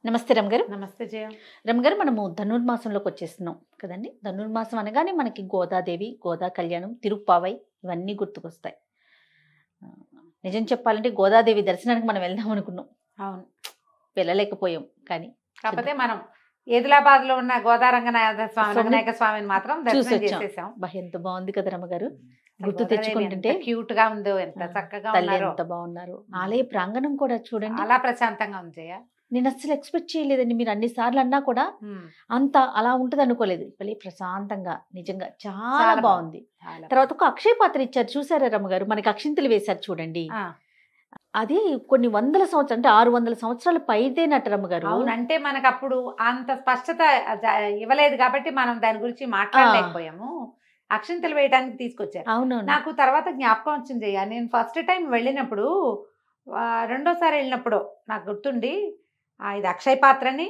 నమస్తే రమ్ గారు. నమస్తే జయ. రమ్ గారు, మనము ధనుర్మాసంలోకి వచ్చేస్తున్నాం కదండి. ధనుర్మాసం అనగానే మనకి గోదాదేవి, గోదా కళ్యాణం, తిరుప్పావై ఇవన్నీ గుర్తుకొస్తాయి. ఆ, నిజం చెప్పాలంటే గోదాదేవి దర్శనానికి మనం వెళ్దాం అనుకున్నాం, అవును, వెళ్ళలేకపోయాం. కానీ కాకపోతే మనం ఏదిలాబాద్ లో ఉన్న గోదా రంగనాయక స్వామిని మాత్రం దర్శనం చేసేసాం. ఎంత బాగుంది కదా రమ్మగారు, గుర్తు తెచ్చుకుంటుంటే. క్యూట్ గా ఉంది, ఎంత చక్కగా తల్లి ఉన్నారో. ఎంత బాగున్నారు. ఆలయ ప్రాంగణం కూడా చూడండి, చాలా ప్రశాంతంగా ఉంది జయ. నేను అస్సలు ఎక్స్పెక్ట్ చేయలేదండి. మీరు అన్ని సార్లు అన్నా కూడా అంత అలా ఉంటది అనుకోలేదు. మళ్ళీ ప్రశాంతంగా నిజంగా చాలా బాగుంది. తర్వాత ఒక అక్షయ పాత్ర ఇచ్చారు, చూసారా రమ్మగారు? మనకి అక్షింతలు వేశారు చూడండి. అది కొన్ని వందల సంవత్సరాలు, అంటే 600 సంవత్సరాలు పైదేనట్టు రమ్మగారు. అవునంటే మనకు అప్పుడు అంత స్పష్టత ఇవ్వలేదు కాబట్టి మనం దాని గురించి మాట్లాడలేకపోయాము. అక్షింతలు వేయడానికి తీసుకొచ్చారు. అవునవును, నాకు తర్వాత జ్ఞాపకం వచ్చింది జయ. నేను ఫస్ట్ టైం వెళ్ళినప్పుడు, రెండోసారి వెళ్ళినప్పుడు నాకు గుర్తుండి, ఇది అక్షయ పాత్రని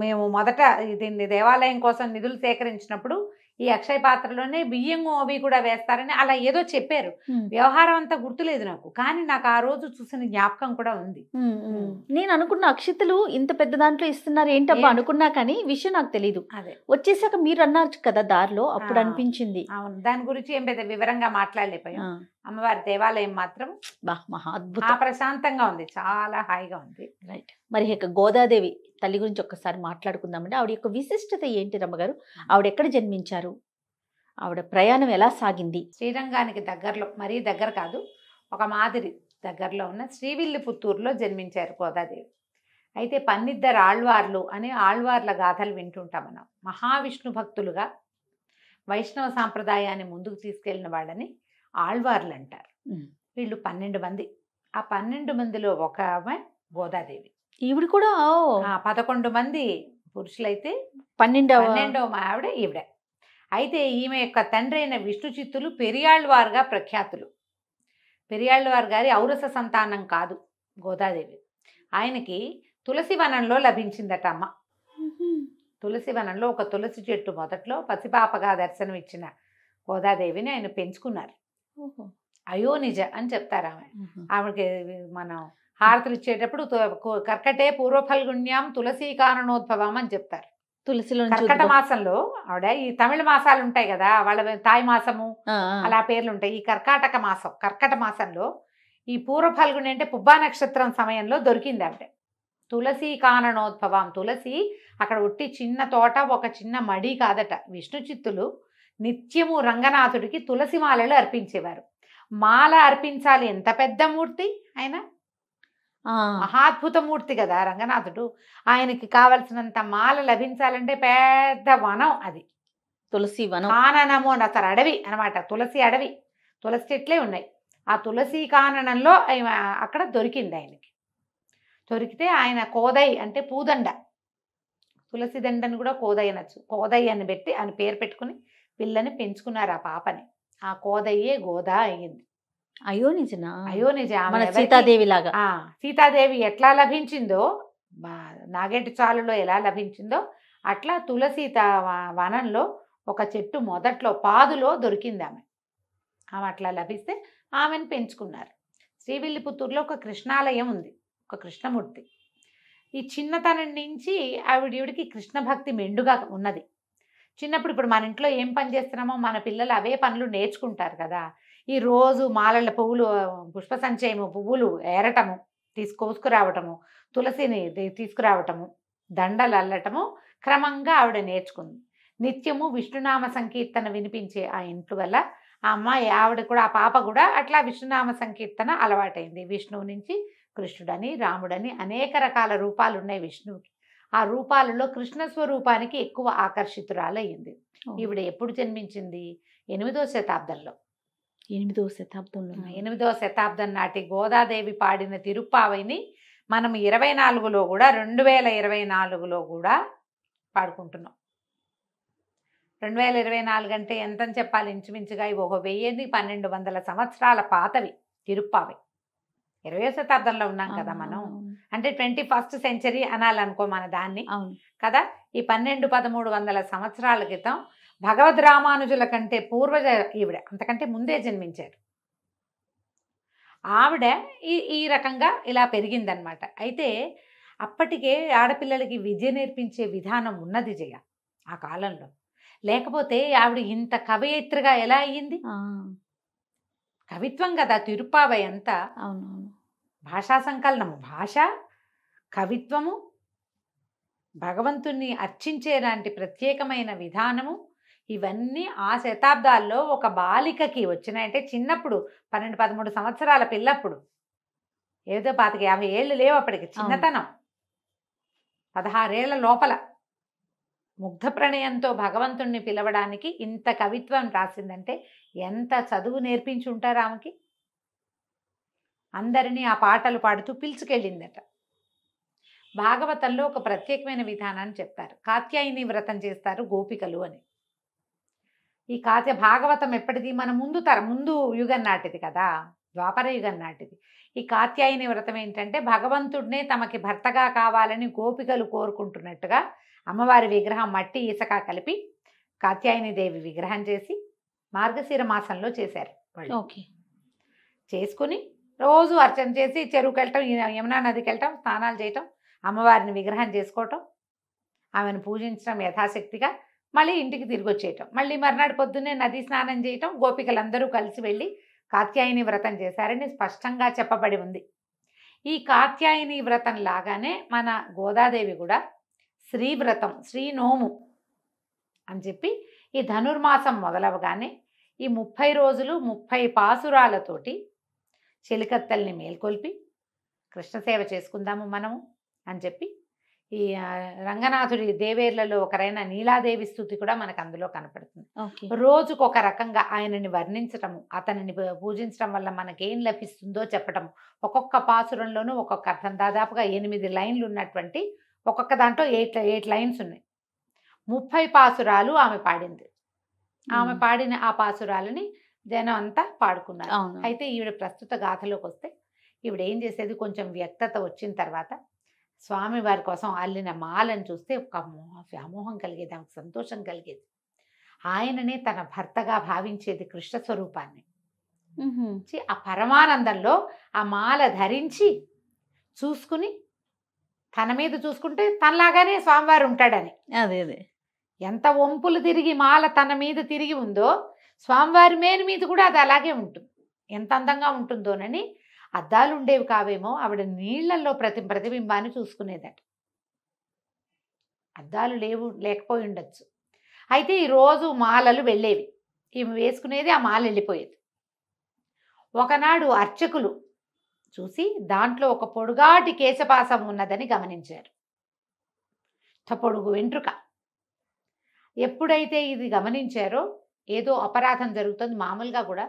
మేము మొదట దీన్ని దేవాలయం కోసం నిధులు సేకరించినప్పుడు ఈ అక్షయ పాత్రలోనే బియ్యం అవి కూడా వేస్తారని అలా ఏదో చెప్పారు. వ్యవహారం అంతా గుర్తులేదు నాకు, కానీ నాకు ఆ రోజు చూసిన జ్ఞాపకం కూడా ఉంది. నేను అనుకున్న అక్షితలు ఇంత పెద్ద దాంట్లో ఇస్తున్నారు ఏంటబ్బా అనుకున్నా, కానీ విషయం నాకు తెలీదు. అదే వచ్చేసాక మీరు అన్నారు కదా దారిలో, అప్పుడు అనిపించింది. అవును, దాని గురించి ఏం పెద్ద వివరంగా మాట్లాడలేకపోయాం. అమ్మవారి దేవాలయం మాత్రం మహా అద్భుతం, ప్రశాంతంగా ఉంది, చాలా హాయిగా ఉంది. రైట్. మరి ఇక గోదాదేవి తల్లి గురించి ఒక్కసారి మాట్లాడుకుందామండి. ఆవిడ యొక్క విశిష్టత ఏంటి రమ్మగారు? ఆవిడ ఎక్కడ జన్మించారు? ఆవిడ ప్రయాణం ఎలా సాగింది? శ్రీరంగానికి దగ్గరలో, మరీ దగ్గర కాదు, ఒక మాదిరి దగ్గరలో ఉన్న శ్రీవిల్లిపుత్తూరులో జన్మించారు గోదాదేవి. అయితే పన్నిద్దరు ఆళ్వార్లు అని ఆళ్వార్ల గాథలు వింటుంటాం మనం. మహావిష్ణు భక్తులుగా వైష్ణవ సాంప్రదాయాన్ని ముందుకు తీసుకెళ్లిన వాళ్ళని ఆళ్వార్లు అంటారు. వీళ్ళు 12 మంది. ఆ 12 మందిలో ఒక ఆమె గోదాదేవి. ఈవిడ కూడా 11 మంది పురుషులైతే 12వ ఆవిడ ఈవిడ. అయితే ఈమె యొక్క తండ్రి అయిన విష్ణు చిత్తులు పెరియాళ్వారుగా ప్రఖ్యాతులు. పెరియాళ్వారు గారి ఔరస సంతానం కాదు గోదాదేవి. ఆయనకి తులసివనంలో లభించిందట అమ్మ. తులసివనంలో ఒక తులసి చెట్టు మొదట్లో పసిపాపగా దర్శనం ఇచ్చిన గోదాదేవిని ఆయన పెంచుకున్నారు. అయోనిజ అని చెప్తారు ఆమె. ఆమెకి మనం హారతులు ఇచ్చేటప్పుడు కర్కటే పూర్వఫల్గుణ్యాం తులసీ కారణోద్భవం అని చెప్తారు. తులసిలో కర్కట మాసంలో ఆవిడ, ఈ తమిళ మాసాలు ఉంటాయి కదా, వాళ్ళ తాయి మాసము అలా పేర్లు ఉంటాయి. ఈ కర్కట మాసంలో ఈ పూర్వఫల్గుణి అంటే పుబ్బా నక్షత్రం సమయంలో దొరికింది ఆవిడ. తులసీ కారణోద్భవం. తులసి అక్కడ ఉట్టి చిన్న తోట, ఒక చిన్న మడి కాదట. విష్ణు చిత్తులు నిత్యము రంగనాథుడికి తులసి మాలలు అర్పించేవారు. మాల అర్పించాలి, ఎంత పెద్ద మూర్తి ఆయన, మహాద్భుత మూర్తి కదా రంగనాథుడు. ఆయనకి కావలసినంత మాల లభించాలంటే పెద్ద వనం అది, తులసి వనం. కాననము అసలు అడవి అనమాట, తులసి అడవి, తులసి చెట్లే ఉన్నాయి. ఆ తులసి కాననంలో అక్కడ దొరికింది ఆయనకి. దొరికితే ఆయన కోదై అంటే పూదండ, తులసి దండను కూడా కోదై అనొచ్చు, కోదై అని పెట్టి ఆయన పేరు పెట్టుకుని పిల్లని పెంచుకున్నారు ఆ పాపని. ఆ కోదయ్యే గోదా అయ్యింది. అయోనిజ. సీతాదేవి లాగా. సీతాదేవి ఎట్లా లభించిందో, నాగేటి చాలులో ఎలా లభించిందో అట్లా తులసి వనంలో ఒక చెట్టు మొదట్లో పాదులో దొరికింది ఆమె. అట్లా లభిస్తే ఆమెను పెంచుకున్నారు. శ్రీవిల్లిపుత్తూరులో ఒక కృష్ణాలయం ఉంది, ఒక కృష్ణమూర్తి. ఈ చిన్నతనం నుంచి ఆవిడికి కృష్ణ భక్తి మెండుగా ఉన్నది. చిన్నప్పుడు, ఇప్పుడు మన ఇంట్లో ఏం పని చేస్తున్నామో మన పిల్లలు అవే పనులు నేర్చుకుంటారు కదా. ఈ రోజు మాలల పువ్వులు, పుష్ప సంచయము పువ్వులు ఏరటము, కోసుకురావటము, తులసిని తీసుకురావటము, దండలు అల్లటము క్రమంగా ఆవిడ నేర్చుకుంది. నిత్యము విష్ణునామ సంకీర్తన వినిపించే ఆ ఇంటి వల్ల ఆ అమ్మాయి, ఆవిడ కూడా, ఆ పాప కూడా అట్లా విష్ణునామ సంకీర్తన అలవాటైంది. విష్ణువు నుంచి కృష్ణుడని, రాముడని అనేక రకాల రూపాలు ఉన్నాయి విష్ణువుకి. ఆ రూపాలలో కృష్ణ స్వరూపానికి ఎక్కువ ఆకర్షితురాలయ్యింది. ఈవిడ ఎప్పుడు జన్మించింది? 8వ శతాబ్దంలో. 8వ శతాబ్దంలో. 8వ శతాబ్దం నాటి గోదాదేవి పాడిన తిరుప్పావైని మనం 24లో కూడా, 2024లో కూడా పాడుకుంటున్నాం. 2024 అంటే ఎంతని చెప్పాలి? ఇంచుమించుగా ఇవి 1200 సంవత్సరాల పాతవి తిరుప్పావై. 20వ శతాబ్దంలో ఉన్నాం కదా మనం, అంటే 21st సెంచరీ అనాలనుకో మన దాన్ని కదా. ఈ 1200-1300 సంవత్సరాల క్రితం భగవద్ రామానుజుల కంటే పూర్వజ ఈవిడ, అంతకంటే ముందే జన్మించారు. ఆవిడ ఈ రకంగా ఇలా పెరిగిందనమాట. అయితే అప్పటికే ఆడపిల్లలకి విద్య నేర్పించే విధానం ఉన్నది జయ ఆ కాలంలో. లేకపోతే ఆవిడ ఇంత కవయిత్రిగా ఎలా అయ్యింది? కవిత్వం కదా తిరుప్పావై అంతా. అవునవును. భాషా సంకలనము, భాష, కవిత్వము, భగవంతుణ్ణి అర్చించేలాంటి ప్రత్యేకమైన విధానము, ఇవన్నీ ఆ శతాబ్దాల్లో ఒక బాలికకి వచ్చినాయంటే చిన్నప్పుడు 12-13 సంవత్సరాల పిల్లప్పుడు, ఏదో 25-50 ఏళ్ళు లేవు అప్పటికి, చిన్నతనం, 16 ఏళ్ల లోపల ముగ్ధ ప్రణయంతో భగవంతుణ్ణి పిలవడానికి ఇంత కవిత్వం రాసిందంటే ఎంత చదువు నేర్పించి ఉంటారు ఆమెకి. అందరినీ ఆ పాటలు పాడుతూ పిలుచుకెళ్ళిందట. భాగవతంలో ఒక ప్రత్యేకమైన విధానాన్ని చెప్తారు. కాత్యాయని వ్రతం చేస్తారు గోపికలు అని. ఈ భాగవతం ఎప్పటిది? మన ముందు యుగం నాటిది కదా, ద్వాపర యుగం నాటిది. ఈ కాత్యాయని వ్రతం ఏంటంటే భగవంతుడినే తమకి భర్తగా కావాలని గోపికలు కోరుకుంటున్నట్టుగా అమ్మవారి విగ్రహం మట్టి ఇసక కలిపి కాత్యాయని దేవి విగ్రహం చేసి మార్గశిర మాసంలో చేశారు వాళ్ళు. ఓకే. చేసుకుని రోజు అర్చన చేసి చెరువుకి వెళ్ళటం, యమునా నదికి వెళ్ళటం, స్నానాలు చేయటం, అమ్మవారిని విగ్రహం చేసుకోవటం, ఆమెను పూజించడం యథాశక్తిగా, మళ్ళీ ఇంటికి తిరిగి వచ్చేయటం, మళ్ళీ మర్నాడు పొద్దున్నే నది స్నానం చేయటం, గోపికలందరూ కలిసి వెళ్ళి కాత్యాయని వ్రతం చేశారని స్పష్టంగా చెప్పబడి ఉంది. ఈ కాత్యాయని వ్రతం లాగానే మన గోదాదేవి కూడా శ్రీవ్రతం, శ్రీనోము అని చెప్పి ఈ ధనుర్మాసం మొదలవగానే ఈ 30 రోజులు 30 పాసురాలతోటి చెలికత్తల్ని మేల్కొల్పి కృష్ణసేవ చేసుకుందాము మనము అని చెప్పి ఈ రంగనాథుడి దేవేర్లలో ఒకరైన నీలాదేవి స్థుతి కూడా మనకు అందులో కనపడుతుంది. రోజుకొక రకంగా ఆయనని వర్ణించటము, అతనిని పూజించడం వల్ల మనకేం లభిస్తుందో చెప్పటము, ఒక్కొక్క పాసురంలోనూ ఒక్కొక్క అర్థం. దాదాపుగా 8 లైన్లు ఉన్నటువంటి ఒక్కొక్క దాంట్లో 8 లైన్స్ ఉన్నాయి. 30 పాసురాలు ఆమె పాడింది. ఆమె పాడిన ఆ పాసురాలని జనం అంతా పాడుకున్నారు. అయితే ఈవిడ ప్రస్తుత గాథలోకి వస్తే ఈవిడ ఏం చేసేది, కొంచెం వ్యక్తత వచ్చిన తర్వాత స్వామివారి కోసం అల్లిన మాలను చూస్తే ఒక వ్యామోహం కలిగేది, ఆమెకు సంతోషం కలిగేది. ఆయననే తన భర్తగా భావించేది, కృష్ణ స్వరూపాన్ని. ఆ పరమానందంలో ఆ మాల ధరించి చూసుకుని తన మీద చూసుకుంటే తనలాగానే స్వామివారు ఉంటాడని. అదే అదే ఎంత వంపులు తిరిగి మాల తన మీద తిరిగి ఉందో స్వామివారి మేలు మీద కూడా అది అలాగే ఉంటుంది. ఎంత అందంగా ఉంటుందోనని అద్దాలు ఉండేవి కావేమో, ఆవిడ నీళ్లలో ప్రతిబింబాన్ని చూసుకునేదట. అద్దాలు లేకపోయి ఉండొచ్చు. అయితే ఈరోజు మాలలు వెళ్ళేవి, ఈమె వేసుకునేది, ఆ మాల వెళ్ళిపోయేది. ఒకనాడు అర్చకులు చూసి దాంట్లో ఒక పొడుగాటి కేశపాసం ఉన్నదని గమనించారు. పొడుగు వెంట్రుక. ఎప్పుడైతే ఇది గమనించారో ఏదో అపరాధం జరుగుతుంది. మామూలుగా కూడా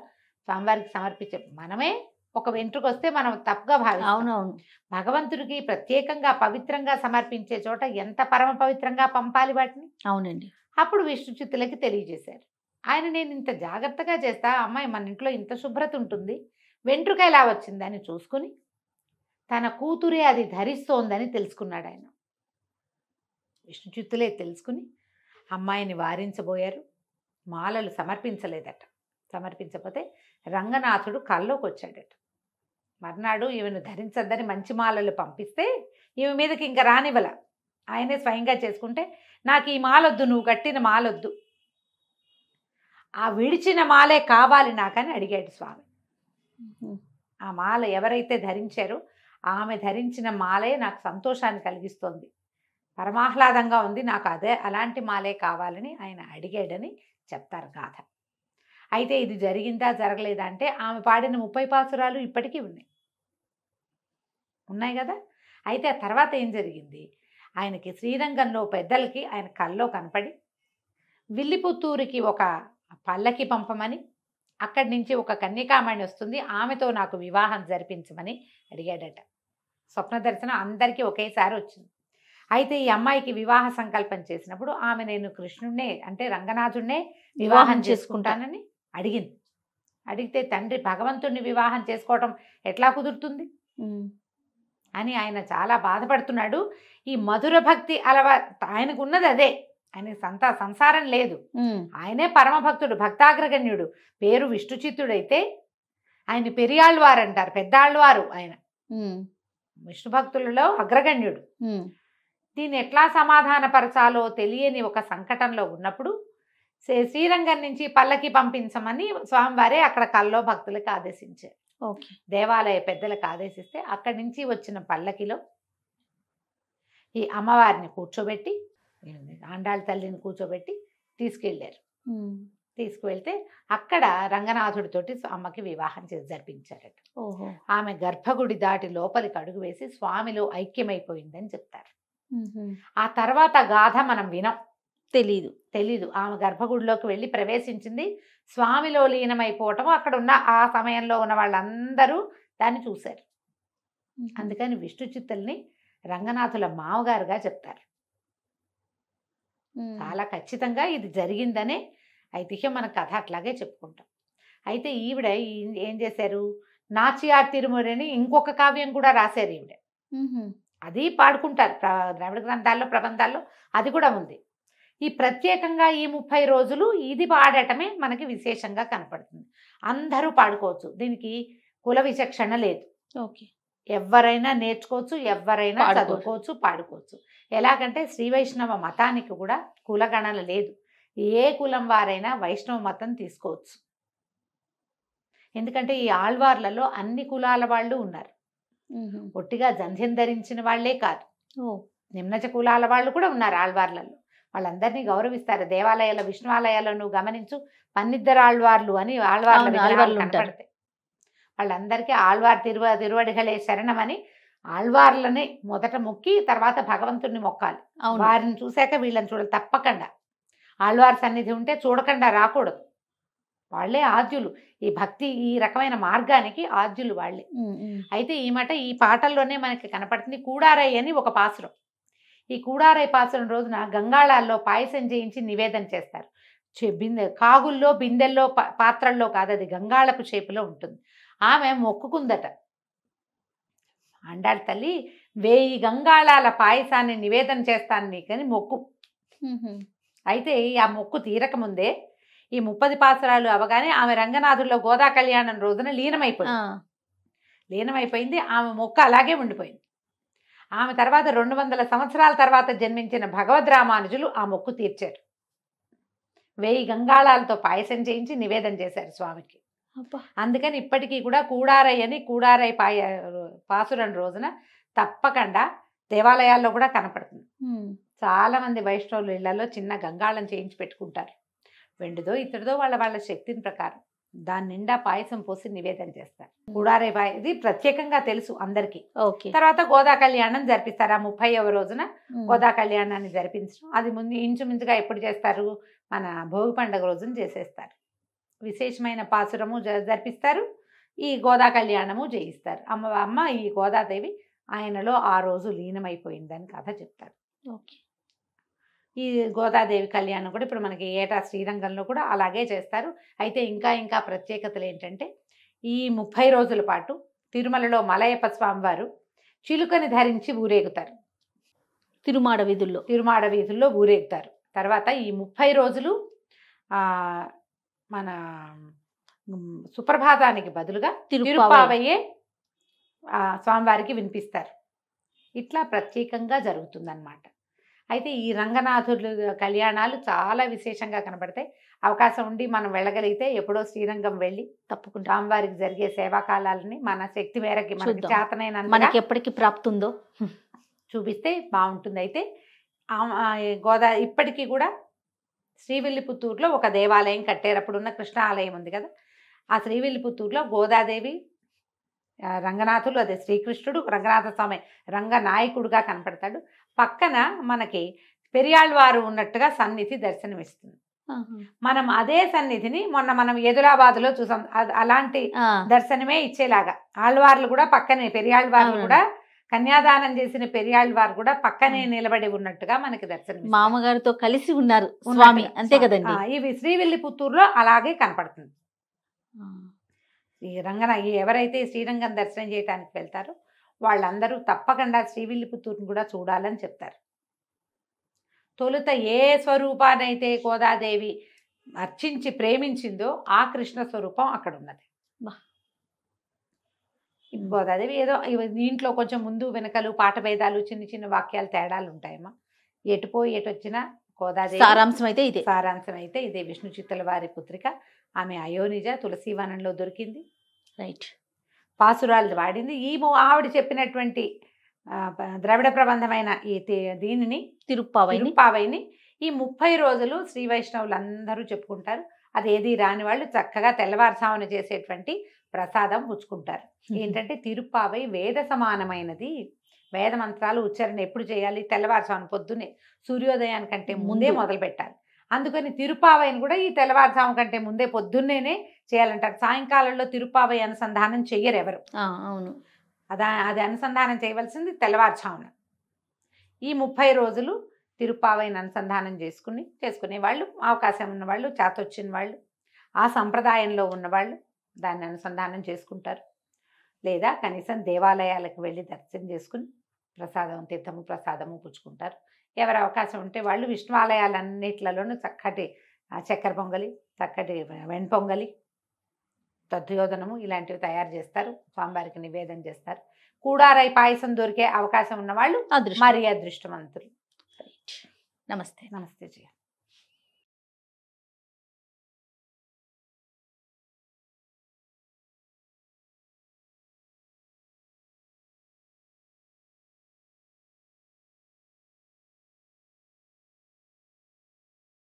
స్వామివారికి సమర్పించే మనమే ఒక వెంట్రుక వస్తే మనం తప్పుగా భావిస్తాం. అవునవును. భగవంతుడికి ప్రత్యేకంగా పవిత్రంగా సమర్పించే చోట ఎంత పరమ పవిత్రంగా పంపాలి వాటిని. అవునండి. అప్పుడు విష్ణు చిత్తులకి తెలియజేశారు. ఆయన, నేను ఇంత జాగ్రత్తగా చేస్తా, అమ్మాయి మన ఇంట్లో ఇంత శుభ్రత ఉంటుంది, వెంట్రుక ఎలా వచ్చిందని చూసుకుని తన కూతురే అది ధరిస్తోందని తెలుసుకున్నాడు ఆయన. విష్ణు చిత్తులే తెలుసుకుని అమ్మాయిని వారించబోయారు. మాలలు సమర్పించలేదట. సమర్పించకపోతే రంగనాథుడు కల్లోకి వచ్చాడట. మర్నాడు ఈమెను ధరించద్దని మంచి మాలలు పంపిస్తే ఈమె మీదకి ఇంకా రానివ్వల. ఆయనే స్వయంగా చేసుకుంటే, నాకు ఈ మాలొద్దు, నువ్వు కట్టిన మాలొద్దు, ఆ విడిచిన మాలే కావాలి నాకని అడిగాడు స్వామి. ఆ మాల ఎవరైతే ధరించారో ఆమె ధరించిన మాలే నాకు సంతోషాన్ని కలిగిస్తోంది, పరమాహ్లాదంగా ఉంది, నాకు అదే అలాంటి మాలే కావాలని ఆయన అడిగాడని చెప్తారు గాథ. అయితే ఇది జరిగిందా జరగలేదా అంటే ఆమె పాడిన 30 పాసురాలు ఇప్పటికీ ఉన్నాయి కదా. అయితే ఆ తర్వాత ఏం జరిగింది, ఆయనకి శ్రీరంగంలో పెద్దలకి ఆయన కల్లో కనపడి విల్లిపుత్తూరుకి ఒక పల్లకి పంపమని, అక్కడి నుంచి ఒక కన్యకామణి వస్తుంది, ఆమెతో నాకు వివాహం జరిపించమని అడిగాడట. స్వప్న దర్శనం అందరికీ ఒకేసారి వచ్చింది. అయితే ఈ అమ్మాయికి వివాహ సంకల్పం చేసినప్పుడు ఆమె, నేను కృష్ణుడినే అంటే రంగనాథుడినే వివాహం చేసుకుంటానని అడిగింది. అడిగితే తండ్రి భగవంతుడిని వివాహం చేసుకోవటం ఎట్లా కుదురుతుంది అని ఆయన చాలా బాధపడుతున్నాడు. ఈ మధుర భక్తి ఆయనకు ఉన్నది అదే, ఆయనకి సంసారం లేదు, ఆయనే పరమభక్తుడు, భక్తాగ్రగణ్యుడు, పేరు విష్ణు చిత్తుడైతే ఆయన పెరియాళ్ళవారు అంటారు, పెద్దాళ్ళవారు ఆయన. విష్ణు భక్తులలో అగ్రగణ్యుడు. ఉమ్, దీన్ని ఎట్లా సమాధానపరచాలో తెలియని ఒక సంకటంలో ఉన్నప్పుడు శ్రీరంగం నుంచి పల్లకి పంపించమని స్వామివారే అక్కడ కల్లో భక్తులకు ఆదేశించారు. ఓకే. దేవాలయ పెద్దలకు ఆదేశిస్తే అక్కడి నుంచి వచ్చిన పల్లకిలో ఈ అమ్మవారిని కూర్చోబెట్టి, ఆండాళ్ళ తల్లిని కూర్చోబెట్టి తీసుకెళ్ళారు. ఉమ్, తీసుకువెళ్తే అక్కడ రంగనాథుడితోటి అమ్మకి వివాహం జరిపించారట. ఓహో. ఆమె గర్భగుడి దాటి లోపలికి అడుగు వేసి స్వామిలో ఐక్యమైపోయిందని చెప్తారు. ఉహుం. ఆ తర్వాత గాథ మనం వినం, తెలీదు. ఆమె గర్భగుడిలోకి వెళ్ళి ప్రవేశించింది, స్వామిలో లీనమైపోవటం అక్కడ ఉన్న ఆ సమయంలో ఉన్న వాళ్ళందరూ దాన్ని చూశారు. ఉహుం. అందుకని విష్ణు చిత్తుల్ని రంగనాథుల మామగారుగా చెప్తారు. ఉమ్, చాలా ఖచ్చితంగా ఇది జరిగిందనే ఐతిహ్యం, మన కథ అట్లాగే చెప్పుకుంటాం. అయితే ఈవిడ ఏం చేశారు, నాచియార్ తిరుమలని ఇంకొక కావ్యం కూడా రాశారు ఈవిడ. ఉహుం. అది పాడుకుంటారు ద్రావిడ గ్రంథాల్లో, ప్రబంధాల్లో అది కూడా ఉంది. ఈ ప్రత్యేకంగా ఈ 30 రోజులు ఇది పాడటమే మనకి విశేషంగా కనపడుతుంది. అందరూ పాడుకోవచ్చు, దీనికి కుల విచక్షణ లేదు. ఓకే. ఎవరైనా నేర్చుకోవచ్చు, ఎవరైనా పాడుకోవచ్చు. చదువుకోవచ్చు, పాడుకోవచ్చు. ఎలాగంటే శ్రీ వైష్ణవ మతానికి కూడా కులగణన లేదు. ఏ కులం వారైనా వైష్ణవ మతం తీసుకోవచ్చు. ఎందుకంటే ఈ ఆళ్వార్లలో అన్ని కులాల వాళ్ళు ఉన్నారు. ఉహుం. ఒట్టిగా జంధ్యం ధరించిన వాళ్లే కాదు, ఓ. నిమ్నచ కులాల వాళ్ళు కూడా ఉన్నారు ఆళ్వార్లలో. వాళ్ళందరినీ గౌరవిస్తారు. దేవాలయాల విష్ణువాలయాల్లో నువ్వు గమనించు, పన్నిద్దరు ఆళ్వార్లు అని ఆళ్వార్ల అవును, విగ్రహాలు ఆళ్వార్లు ఉంటారు. కనపడతాయి. వాళ్ళందరికీ ఆళ్వార్ తిరువడిగలే శరణమని ఆళ్వార్లని మొదట మొక్కి తర్వాత భగవంతుడిని మొక్కాలి. అవును. వారిని చూశాక వీళ్ళని చూడాలి తప్పకుండా. ఆళ్వార్ సన్నిధి ఉంటే చూడకుండా రాకూడదు. వాళ్ళే ఆద్యులు, ఈ భక్తి ఈ రకమైన మార్గానికి ఆద్యులు వాళ్ళే. ఉమ్, ఉమ్. అయితే ఈ మాట ఈ పాటల్లోనే మనకి కనపడుతుంది. కూడారై అని ఒక పాసురం. ఈ కూడారై పాసురం రోజున గంగాళాల్లో పాయసం చేయించి నివేదన చేస్తారు. కాగుల్లో, బిందెల్లో, పాత్రల్లో కాదు, అది గంగాళపు షేపులో ఉంటుంది. ఆమె మొక్కుకుందట, ఆండాళ్ళ తల్లి 1000 గంగాళాల పాయసాన్ని నివేదన చేస్తాను నీకని మొక్కు. ఉహుం. అయితే ఆ మొక్కు తీరకముందే ఈ 30 పాసురాలు అవగానే ఆమె రంగనాథుల్లో గోదా కళ్యాణం రోజున లీనమైపోయింది. ఆమె మొక్కు అలాగే ఉండిపోయింది. ఆమె తర్వాత 200 సంవత్సరాల తర్వాత జన్మించిన భగవద్ రామానుజులు ఆ మొక్కు తీర్చారు. 1000 గంగాళాలతో పాయసం చేయించి నివేదన చేశారు స్వామికి. అబ్బా. అందుకని ఇప్పటికీ కూడా కూడారై అని కూడారై పాసురం రోజున తప్పకుండా దేవాలయాల్లో కూడా కనపడుతుంది. ఉమ్. చాలా మంది వైష్ణవులు ఇళ్లలో చిన్న గంగాళం చేయించి పెట్టుకుంటారు. వెండిదో ఇతడిదో వాళ్ళ శక్తిని ప్రకారం దాని నిండా పాయసం పోసి నివేదన చేస్తారు. కూడారై ఇది ప్రత్యేకంగా తెలుసు అందరికీ. ఓకే. తర్వాత గోదా కళ్యాణం జరిపిస్తారు. ఆ 30వ రోజున ఉమ్. గోదా కళ్యాణాన్ని జరిపించడం, అది ముందు ఇంచుమించుగా ఎప్పుడు చేస్తారు, మన భోగి పండుగ రోజున చేసేస్తారు. విశేషమైన పాసురము జరిపిస్తారు, ఈ గోదా కళ్యాణము చేయిస్తారు. అమ్మ ఈ గోదాదేవి ఆయనలో ఆ రోజు లీనమైపోయిందని కథ చెప్తారు. ఓకే. ఈ గోదాదేవి కళ్యాణం కూడా ఇప్పుడు మనకి ఏటా శ్రీరంగంలో కూడా అలాగే చేస్తారు. అయితే ఇంకా ప్రత్యేకతలు ఏంటంటే, ఈ 30 రోజుల పాటు తిరుమలలో మలయప్ప స్వామివారు చిలుకని ధరించి ఊరేగుతారు. తిరుమాడ వీధుల్లో ఊరేగుతారు. తర్వాత ఈ 30 రోజులు మన సుప్రభాతానికి బదులుగా తిరుప్పావయ్యే స్వామివారికి వినిపిస్తారు. ఇట్లా ప్రత్యేకంగా జరుగుతుందన్నమాట. అయితే ఈ రంగనాథుడు కళ్యాణాలు చాలా విశేషంగా కనబడతాయి. అవకాశం ఉండి మనం వెళ్ళగలిగితే ఎప్పుడో శ్రీరంగం వెళ్ళి తప్పకుండా స్వామివారికి జరిగే సేవాకాలాలని మన శక్తి మేరకి మనకి చేతనైనంత మనకి ఎప్పటికి ప్రాప్తుందో చూపిస్తే బాగుంటుంది. అయితే ఇప్పటికీ కూడా శ్రీవిల్లిపుత్తూరులో ఒక దేవాలయం కట్టారు. అప్పుడున్న కృష్ణ ఆలయం ఉంది కదా, ఆ శ్రీవిల్లిపుత్తూరులో గోదాదేవి, రంగనాథులు, అదే శ్రీకృష్ణుడు, రంగనాథ స్వామి రంగనాయకుడుగా కనపడతాడు. పక్కన మనకి పెరియాళ్వారు ఉన్నట్టుగా సన్నిధి దర్శనమిస్తుంది. మనం అదే సన్నిధిని మొన్న మనం ఎదులాబాద్లో చూసాం. అలాంటి దర్శనమే ఇచ్చేలాగా ఆళ్వార్లు కూడా పక్కనే, పెరియాళ్వార్లు కూడా కన్యాదానం చేసిన పెరియాళ్వారు కూడా పక్కనే నిలబడి ఉన్నట్టుగా మనకి దర్శనం, మామగారితో కలిసి ఉన్నారు స్వామి, అంతే కదండి. ఇవి శ్రీవిల్లిపుత్తూరులో అలాగే కనపడుతుంది. ఈ ఎవరైతే శ్రీరంగం దర్శనం చేయడానికి వెళ్తారో వాళ్ళందరూ తప్పకుండా శ్రీవిల్లిపుత్తూరుని కూడా చూడాలని చెప్తారు. తొలుత ఏ స్వరూపానైతే గోదాదేవి అర్చించి ప్రేమించిందో ఆ కృష్ణ స్వరూపం అక్కడ ఉన్నది. గోదాదేవి ఏదో దీంట్లో కొంచెం ముందు వెనకలు పాట భేదాలు చిన్న చిన్న వాక్యాలు తేడాలు ఉంటాయమ్మా. ఎటు పోయి ఎటు వచ్చినా గోదాదేవి సారాంశం అయితే ఇదే. సారాంశం అయితే ఇదే. విష్ణు చిత్తుల వారి పుత్రిక. ఆమె అయోనిజ తులసీవనంలో దొరికింది. రైట్. పాసురాలు వాడింది. ఆవిడ చెప్పినటువంటి ద్రవిడ ప్రబంధమైన దీనిని తిరుప్పావైని ఈ 30 రోజులు శ్రీ వైష్ణవులు అందరూ చెప్పుకుంటారు. అది ఏది రాని వాళ్ళు చక్కగా తెల్లవారుజామున చేసేటువంటి ప్రసాదం పుచ్చుకుంటారు. ఏంటంటే తిరుప్పావై వేద సమానమైనది. వేద మంత్రాలు ఉచ్చారణ ఎప్పుడు చేయాలి? తెల్లవారుజామున పొద్దున్నే సూర్యోదయానికంటే ముందే మొదలు పెట్టాలి. అందుకని తిరుప్పావైని కూడా ఈ తెల్లవారుజాము కంటే ముందే పొద్దున్నేనే చేయాలంటారు. సాయంకాలంలో తిరుప్పావై అనుసంధానం చెయ్యరు ఎవరు. అవును. అది అనుసంధానం చేయవలసింది తెల్లవారుజామున. ఈ 30 రోజులు తిరుప్పావైని అనుసంధానం చేసుకునే వాళ్ళు, అవకాశం ఉన్నవాళ్ళు, చేతొచ్చిన వాళ్ళు, ఆ సంప్రదాయంలో ఉన్నవాళ్ళు దాన్ని అనుసంధానం చేసుకుంటారు. లేదా కనీసం దేవాలయాలకు వెళ్ళి దర్శనం చేసుకుని తీర్థము ప్రసాదము పుచ్చుకుంటారు. ఎవరు అవకాశం ఉంటే వాళ్ళు విష్ణువాలయాలన్నిట్లలోనూ చక్కటి చక్కెర పొంగలి, చక్కటి వెణ్పొంగలి, తద్యోదనము ఇలాంటివి తయారు చేస్తారు. స్వామివారికి నివేదన చేస్తారు. కూడారై పాయసం దొరికే అవకాశం ఉన్నవాళ్ళు మరీ అదృష్టవంతులు. నమస్తే. నమస్తే జయ.